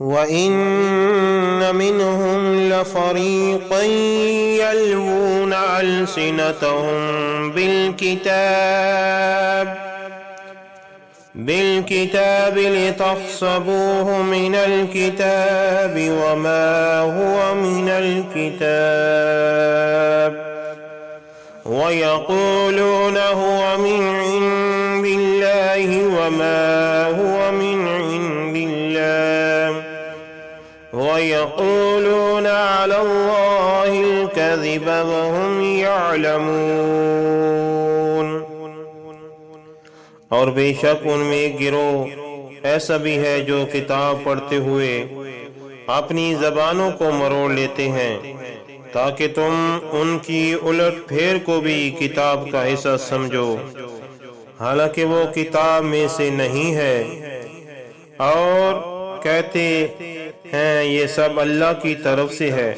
وَإِنَّ مِنْهُمْ لَفَرِيقًا يَلْوُونَ أَلْسِنَتَهُمْ بالكتاب لتحسبوه من الكتاب وما هو من الكتاب ويقولون هو من عند الله وما هو من عند الله ويقولون على الله الكذب وهم يعلمون۔ اور بے شک ان میں ایک گروہ ایسا بھی ہے جو کتاب پڑھتے ہوئے اپنی زبانوں کو مروڑ لیتے ہیں تاکہ تم ان کی الٹ پھیر کو بھی کتاب کا حصہ سمجھو، حالانکہ وہ کتاب میں سے نہیں ہے، اور کہتے ہیں یہ سب اللہ کی طرف سے ہے،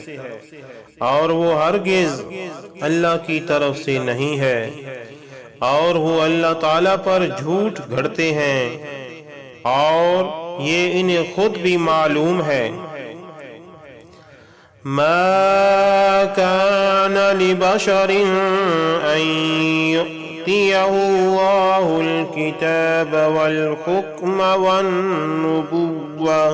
اور وہ ہرگز اللہ کی طرف سے نہیں ہے، اور وہ اللہ تعالیٰ پر جھوٹ گھڑتے ہیں، اور یہ انہیں خود بھی معلوم ہے۔ ما كان لبشر أن يؤتيه الله الكتاب والحكم والنبوة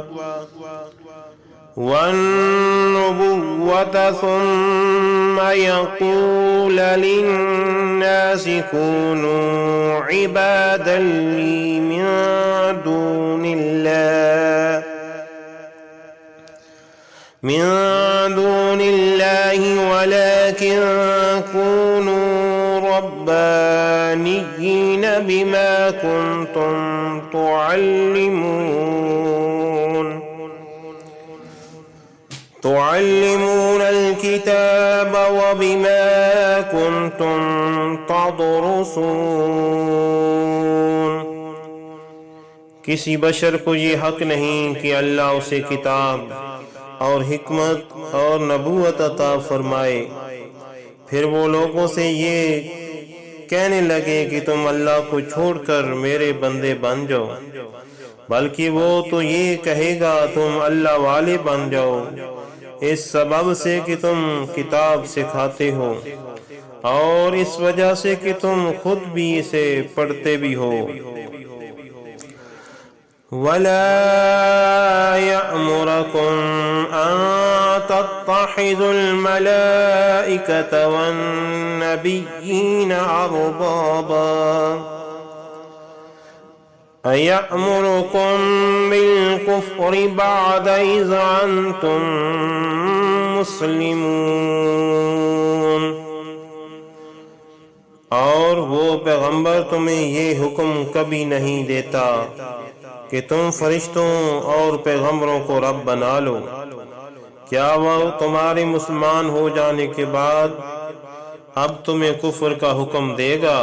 ثم يقول للناس كونوا عبادا لي من دون الله ولكن كونوا ربانيين بما كنتم تعلمون الكتاب وبما كنتم تدرسون۔ کسی بشر کو یہ حق نہیں کہ اللہ اسے کتاب اور حکمت اور نبوت عطا فرمائے، پھر وہ لوگوں سے یہ کہنے لگے کہ تم اللہ کو چھوڑ کر میرے بندے بن جاؤ، بلکہ وہ تو یہ کہے گا تم اللہ والے بن جاؤ، اس سبب سے کہ تم کتاب سکھاتے ہو اور اس وجہ سے کہ تم خود بھی اسے پڑھتے بھی ہو۔ وَلَا يَأْمُرَكُمْ أَن تَتَّخِذُوا الْمَلَائِكَةَ وَالنَّبِيِّينَ أَرْبَابًا أَيَأْمُرُكُمْ بِالْكُفْرِ بَعْدَ إِذْ أَنْتُمْ مُسْلِمُونَ۔ اور وہ پیغمبر تمہیں یہ حکم کبھی نہیں دیتا کہ تم فرشتوں اور پیغمبروں کو رب بنا لو، کیا وہ تمہارے مسلمان ہو جانے کے بعد اب تمہیں کفر کا حکم دے گا؟